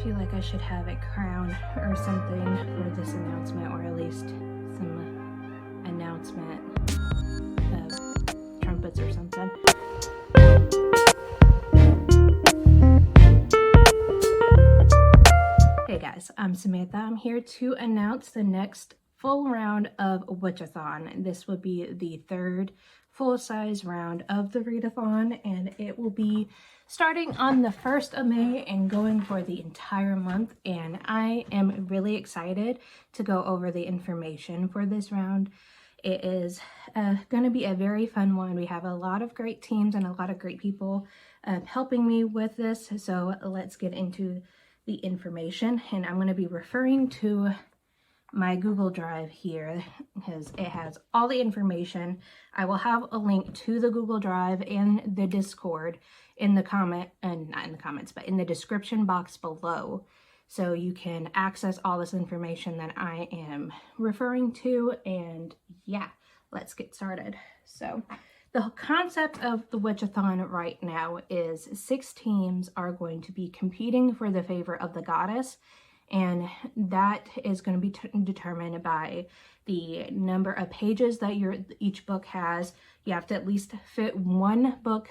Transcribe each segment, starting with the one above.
feel like I should have a crown or something for this announcement, or at least some announcement of trumpets or something. Hey guys, I'm Samantha. I'm here to announce the next full round of Witchathon. This will be the third full-size round of the readathon, and it will be starting on the 1st of May and going for the entire month. And I am really excited to go over the information for this round. It is going to be a very fun one. We have a lot of great teams and a lot of great people helping me with this. So let's get into the information, and I'm going to be referring to my Google Drive here because it has all the information. I will have a link to the Google Drive and the Discord in the comment, and not in the comments, but in the description box below, so you can access all this information that I am referring to. And yeah, let's get started. So the concept of the Witchathon right now is 6 teams are going to be competing for the favor of the goddess, and that is going to be determined by the number of pages that each book has. You have to at least fit one book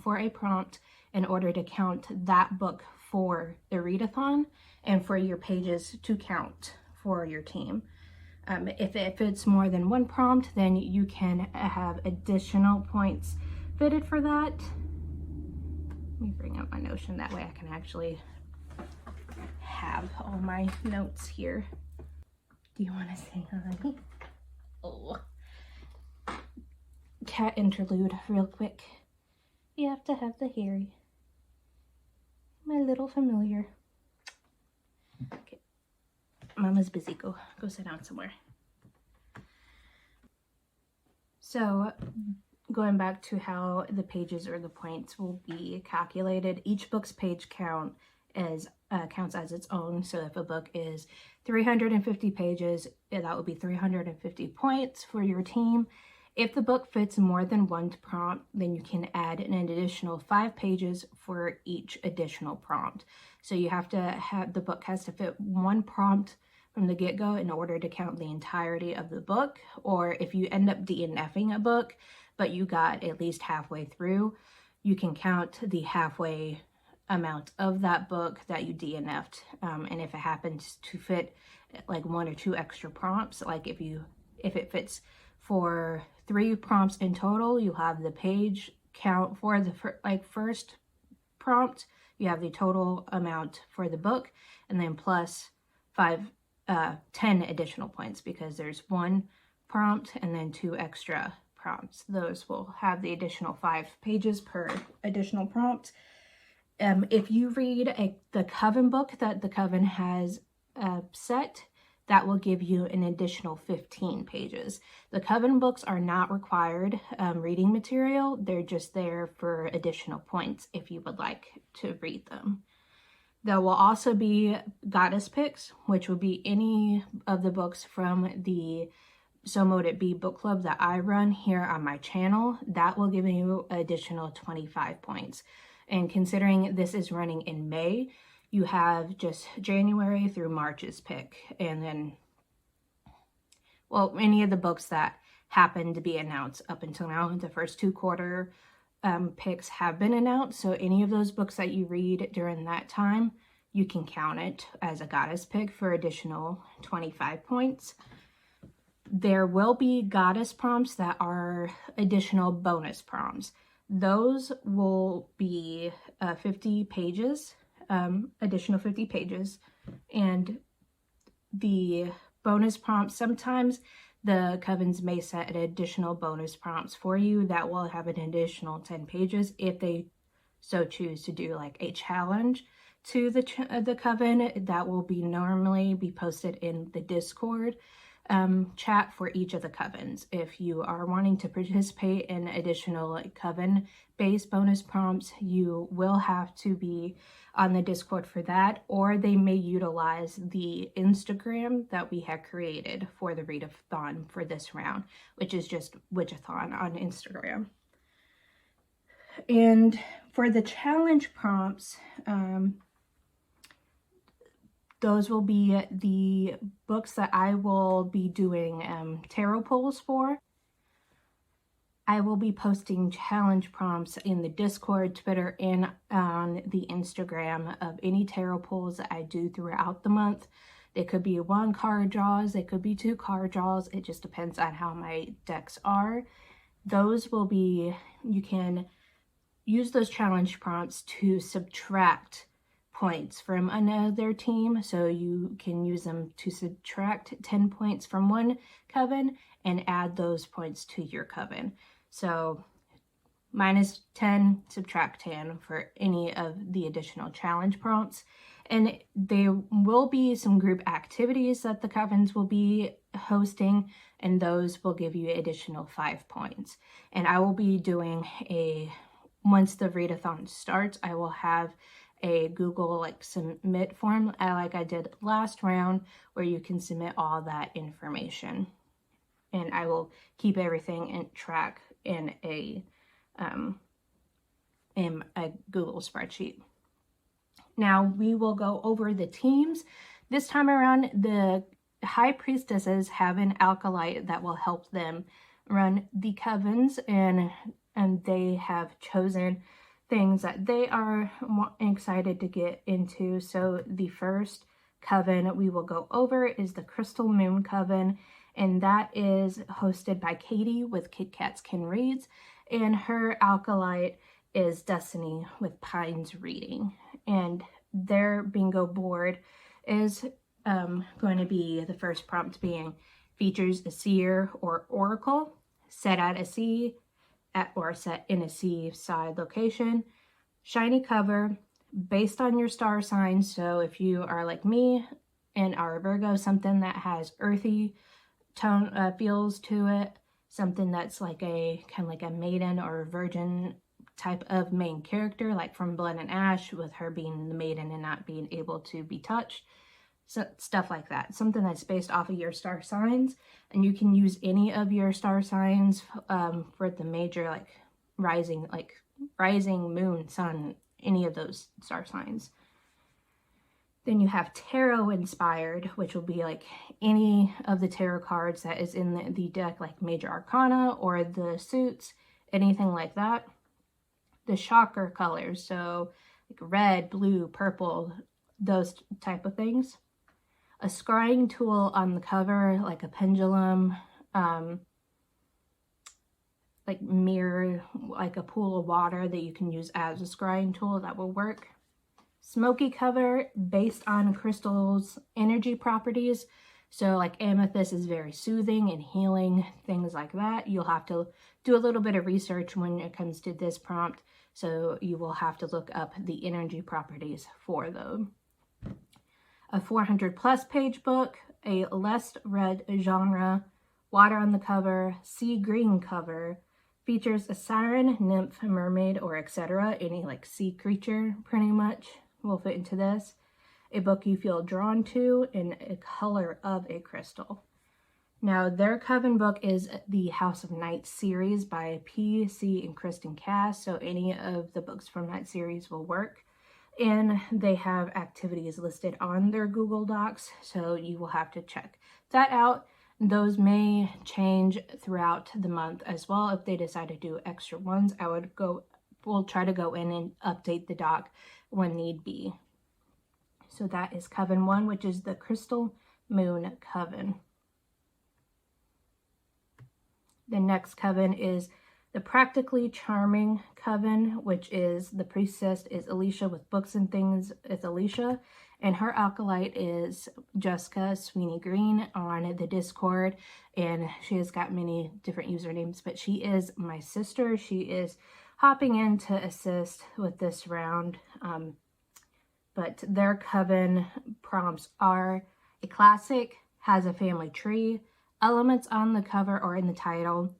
for a prompt in order to count that book for the readathon and for your pages to count for your team. If it fits more than one prompt, then you can have additional points fitted for that. Let me bring up my Notion, that way I can actually have all my notes here. Do you want to say hi? Oh. Cat interlude real quick. You have to have the Harry. My little familiar. Okay. Mama's busy. Go sit down somewhere. So going back to how the pages or the points will be calculated, each book's page count is counts as its own. So if a book is 350 pages, that would be 350 points for your team. If the book fits more than one prompt, then you can add an additional 5 pages for each additional prompt. So you have to have, the book has to fit one prompt from the get-go in order to count the entirety of the book. Or if you end up DNFing a book, but you got at least halfway through, you can count the halfway amount of that book that you DNF'd. And if it happens to fit like 1 or 2 extra prompts, like if it fits for 3 prompts in total, you have the page count for the first prompt, you have the total amount for the book, and then plus 10 additional points, because there's 1 prompt and then 2 extra prompts. Those will have the additional 5 pages per additional prompt. If you read the Coven book that the Coven has set, that will give you an additional 15 pages. The Coven books are not required reading material. They're just there for additional points if you would like to read them. There will also be goddess picks, which will be any of the books from the So Mote It Be book club that I run here on my channel. That will give you additional 25 points. And considering this is running in May, you have just January through March's pick. And then, well, any of the books that happen to be announced up until now, the first 2 quarter picks have been announced. So any of those books that you read during that time, you can count it as a goddess pick for additional 25 points. There will be goddess prompts that are additional bonus prompts. Those will be 50 pages, additional 50 pages. And the bonus prompts, sometimes the Covens may set an additional bonus prompts for you that will have an additional 10 pages if they so choose to do like a challenge to the Coven. That will be normally be posted in the Discord chat for each of the Covens. If you are wanting to participate in additional Coven-based bonus prompts, you will have to be on the Discord for that, or they may utilize the Instagram that we have created for the readathon for this round, which is just Witchathon on Instagram. And for the challenge prompts, those will be the books that I will be doing tarot pulls for. I will be posting challenge prompts in the Discord, Twitter, and on the Instagram of any tarot pulls that I do throughout the month. It could be 1 card draws, it could be 2 card draws. It just depends on how my decks are. Those will be, you can use those challenge prompts to subtract points from another team. So you can use them to subtract 10 points from one coven and add those points to your coven. So -10, subtract 10 for any of the additional challenge prompts. And there will be some group activities that the covens will be hosting, and those will give you additional 5 points. And I will be doing once the readathon starts, I will have a Google submit form like I did last round, where you can submit all that information. And I will keep everything in track in a Google spreadsheet. Now we will go over the teams. This time around, the high priestesses have an acolyte that will help them run the covens, and they have chosen things that they are excited to get into. So the first coven we will go over is the Crystal Moon Coven, and that is hosted by Katie with Kit Kats Can Reads, and her acolyte is Destiny with Pines Reading. And their bingo board is going to be, the first prompt being, features a seer or oracle set at a sea or set in a seaside location, shiny cover based on your star sign. So if you are like me and are a Virgo, something that has earthy tone feels to it, something that's like a kind of like a maiden or a virgin type of main character, like from Blood and Ash, with her being the maiden and not being able to be touched. So stuff like that, something that's based off of your star signs. And you can use any of your star signs for the major, like rising, moon, sun, any of those star signs. Then you have tarot inspired, which will be like any of the tarot cards that is in the deck, like major arcana or the suits, anything like that. The chakra colors, so like red, blue, purple, those type of things. A scrying tool on the cover, like a pendulum, like mirror, like a pool of water that you can use as a scrying tool, that will work. Smoky cover based on crystals' energy properties. So like amethyst is very soothing and healing, things like that. You'll have to do a little bit of research when it comes to this prompt. So you will have to look up the energy properties for them. A 400+ page book, a less read genre, water on the cover, sea green cover, features a siren, nymph, mermaid, or etc. Any like sea creature pretty much will fit into this. A book you feel drawn to, in a color of a crystal. Now their coven book is the House of Night series by P.C. and Kristen Cass, so any of the books from that series will work. And they have activities listed on their Google Docs, so you will have to check that out. Those may change throughout the month as well. If they decide to do extra ones, we'll try to go in and update the doc when need be. So that is Coven 1, which is the Crystal Moon Coven. The next coven is the Practically Charming Coven, which is the priestess is Alicia with Books and Things. It's Alicia, and her acolyte is Jessica Sweeney Green on the Discord, and she has got many different usernames, but she is my sister. She is hopping in to assist with this round. But their coven prompts are: a classic, has a family tree, elements on the cover or in the title,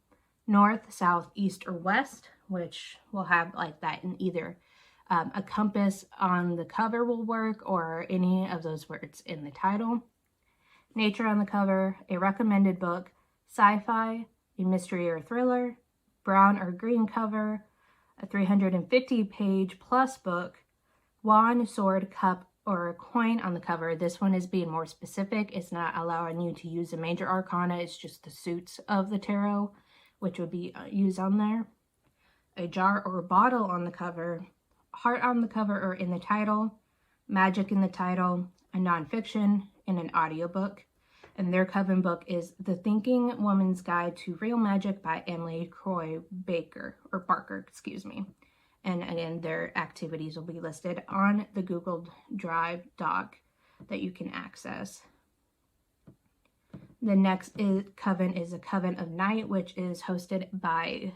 north, south, east, or west, which will have like that in either. A compass on the cover will work, or any of those words in the title. Nature on the cover, a recommended book, sci-fi, a mystery or thriller, brown or green cover, a 350 page plus book, wand, sword, cup, or a coin on the cover. This one is being more specific. It's not allowing you to use the major arcana. It's just the suits of the tarot, which would be used on there. A jar or a bottle on the cover, heart on the cover or in the title, magic in the title, a nonfiction, and an audiobook. And their coven book is The Thinking Woman's Guide to Real Magic by Emily Croy Barker, excuse me. And again, their activities will be listed on the Google Drive doc that you can access. The next coven is a Coven of Night, which is hosted by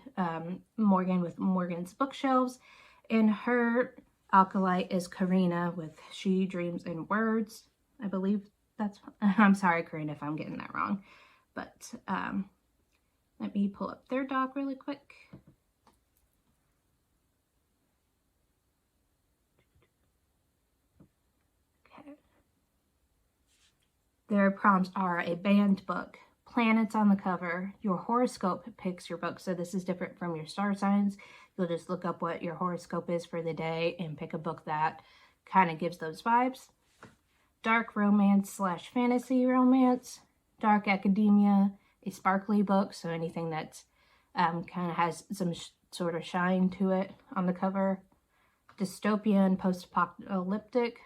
Morgan with Morgan's Bookshelves. And her acolyte is Karina with She Dreams in Words. I believe that's, I'm sorry, Karina, if I'm getting that wrong. But let me pull up their doc really quick. Their prompts are a banned book, planets on the cover, your horoscope picks your book. So this is different from your star signs. You'll just look up what your horoscope is for the day and pick a book that kind of gives those vibes. Dark romance / fantasy romance, dark academia, a sparkly book, so anything that's kind of has some sort of shine to it on the cover. Dystopian, post-apocalyptic,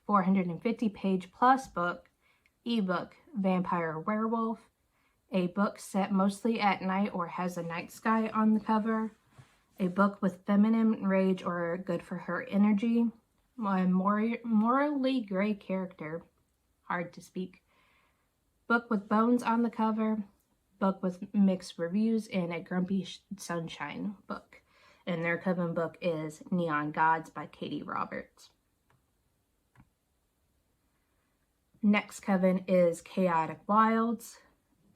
450-page plus book. Ebook, Vampire Werewolf, a book set mostly at night or has a night sky on the cover, a book with feminine rage or good for her energy, a morally gray character, hard to speak, book with bones on the cover, book with mixed reviews, and a grumpy sunshine book. And their coven book is Neon Gods by Katie Roberts. Next coven is Chaotic Wilds.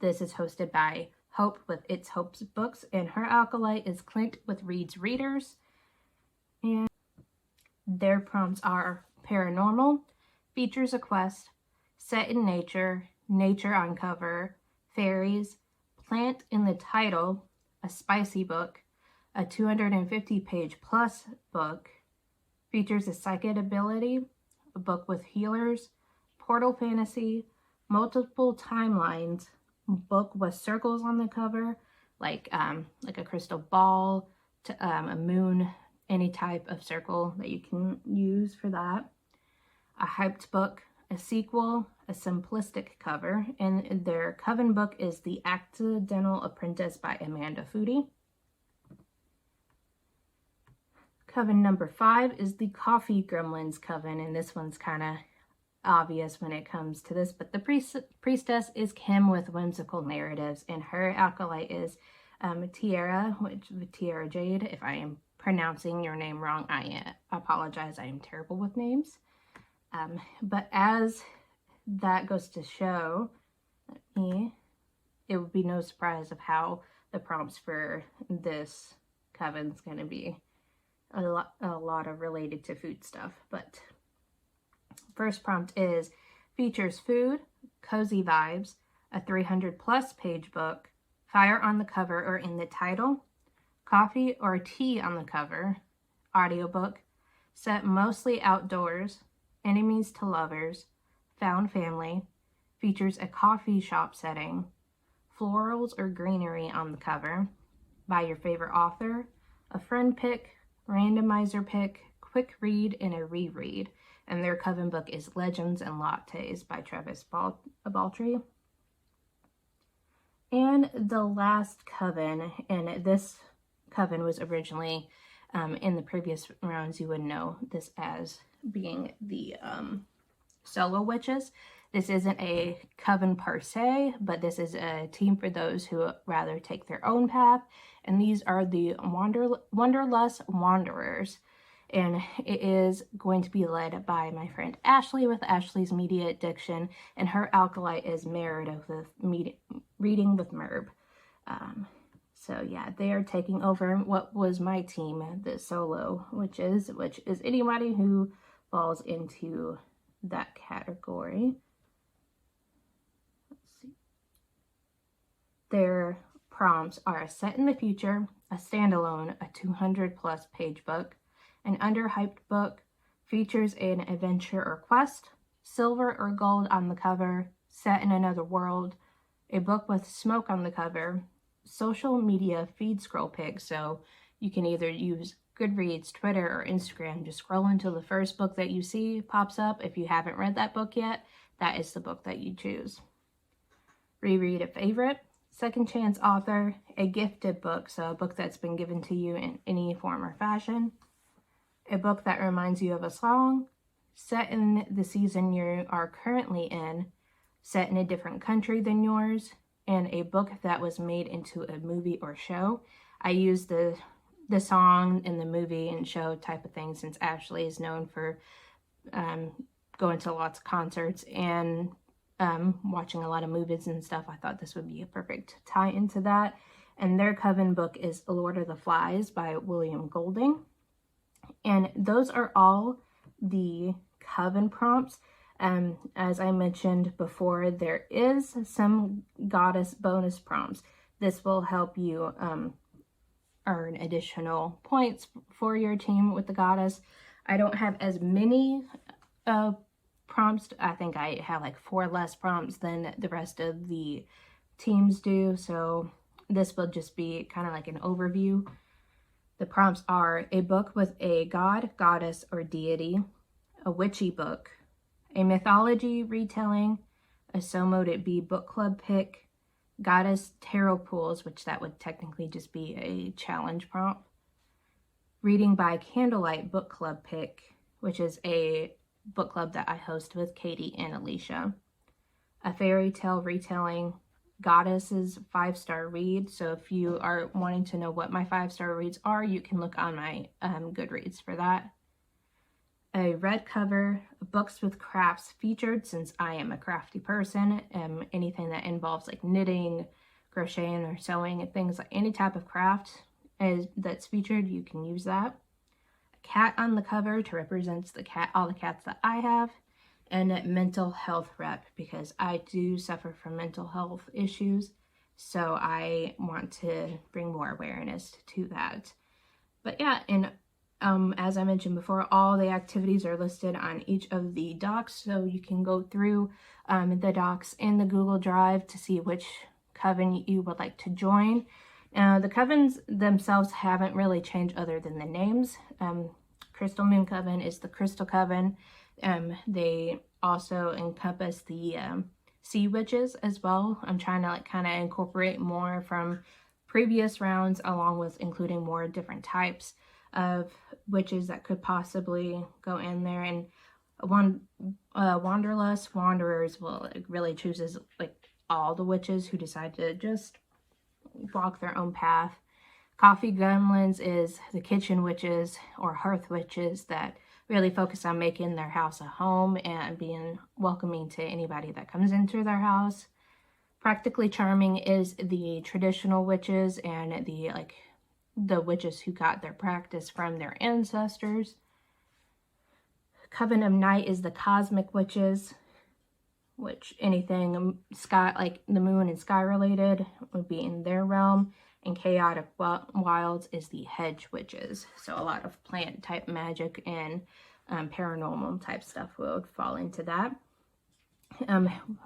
This is hosted by Hope with It's Hope's Books, and her acolyte is Clint with Reed's Readers. And their prompts are paranormal, features a quest, set in nature, nature on cover, fairies, plant in the title, a spicy book, a 250-page plus book, features a psychic ability, a book with healers, portal fantasy, multiple timelines, book with circles on the cover, like a crystal ball, a moon, any type of circle that you can use for that. A hyped book, a sequel, a simplistic cover, and their coven book is The Accidental Apprentice by Amanda Foody. Coven number 5 is the Coffee Gremlins coven, and this one's kind of obvious when it comes to this, but the priestess is Kim with Whimsical Narratives, and her acolyte is Tiara Jade. If I am pronouncing your name wrong, I apologize. I am terrible with names. But as that goes to show, it would be no surprise of how the prompts for this coven's going to be a lot of related to food stuff. But first prompt is features food, cozy vibes, a 300+ page book, fire on the cover or in the title, coffee or tea on the cover, audiobook, set mostly outdoors, enemies to lovers, found family, features a coffee shop setting, florals or greenery on the cover, by your favorite author, a friend pick, randomizer pick, quick read, and a reread. And their coven book is Legends and Lattes by Travis Baltry. And the last coven, and this coven was originally, in the previous rounds, you would know this as being the solo witches. This isn't a coven per se, but this is a team for those who rather take their own path. And these are the Wanderlust Wanderers. And it is going to be led by my friend Ashley with Ashley's Media Addiction, and her acolyte is Meredith with Reading with Merb. So yeah, they are taking over what was my team, the solo witches, which is anybody who falls into that category. Let's see. Their prompts are set in the future, a standalone, a 200+ page book, an underhyped book, features an adventure or quest, silver or gold on the cover, set in another world, a book with smoke on the cover, social media feed scroll pic, so you can either use Goodreads, Twitter, or Instagram. Just scroll until the first book that you see pops up. If you haven't read that book yet, that is the book that you choose. Reread a favorite, second chance author, a gifted book, so a book that's been given to you in any form or fashion, a book that reminds you of a song, set in the season you are currently in, set in a different country than yours, and a book that was made into a movie or show. I use the song in the movie and show type of thing since Ashley is known for going to lots of concerts and watching a lot of movies and stuff. I thought this would be a perfect tie into that. And their Coven book is Lord of the Flies by William Golding. And those are all the Coven prompts. As I mentioned before, there is some goddess bonus prompts. This will help you earn additional points for your team with the goddess. I don't have as many prompts. I think I have like 4 less prompts than the rest of the teams do. So this will just be kind of like an overview. The prompts are a book with a god, goddess, or deity, a witchy book, a mythology retelling, a So Mote It Be book club pick, goddess tarot pools, which that would technically just be a challenge prompt, reading by candlelight book club pick, which is a book club that I host with Katie and Alicia, a fairy tale retelling, goddesses 5-star read. So if you are wanting to know what my 5-star reads are, you can look on my Goodreads for that. A red cover, books with crafts featured, since I am a crafty person. Anything that involves like knitting, crocheting, or sewing, and things like any type of craft that's featured, you can use that. A cat on the cover to represent all the cats that I have, and a mental health rep, because I do suffer from mental health issues, so I want to bring more awareness to that. But yeah, and as I mentioned before, all the activities are listed on each of the docs, so you can go through the docs in the Google Drive to see which coven you would like to join. The covens themselves haven't really changed other than the names. Crystal Moon Coven is the Crystal Coven. They also encompass the Sea Witches as well. I'm trying to like kind of incorporate more from previous rounds, along with including more different types of witches that could possibly go in there. And Wanderlust Wanderers will really chooses like all the witches who decide to just walk their own path. Coffee Gremlins is the kitchen witches or hearth witches that really focus on making their house a home and being welcoming to anybody that comes into their house. Practically Charming is the traditional witches and the witches who got their practice from their ancestors. Coven of Night is the cosmic witches, which anything sky, like the moon and sky related, would be in their realm. And Chaotic Wilds is the hedge witches. So a lot of plant type magic and paranormal type stuff would fall into that.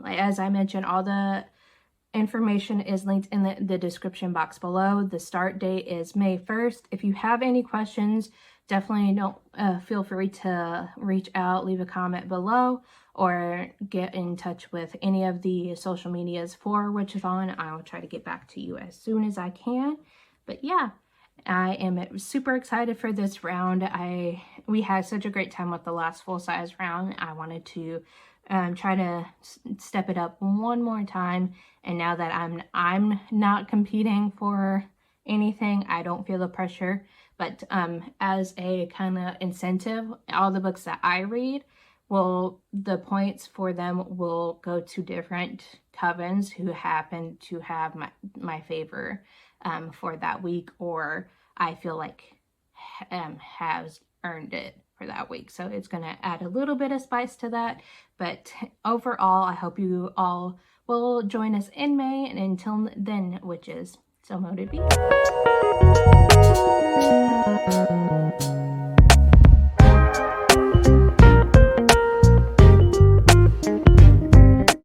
As I mentioned, all the information is linked in the description box below. The start date is May 1st. If you have any questions, definitely don't feel free to reach out, leave a comment below, or get in touch with any of the social medias for Witchathon. I will try to get back to you as soon as I can. But yeah, I am super excited for this round. We had such a great time with the last full-size round. I wanted to try to step it up one more time, and now that I'm not competing for anything, I don't feel the pressure. But as a kind of incentive, all the books that I read, the points for them will go to different covens who happen to have my favor for that week, or I feel like has earned it for that week. So it's going to add a little bit of spice to that. But overall, I hope you all will join us in May. And until then, witches, so mote it be.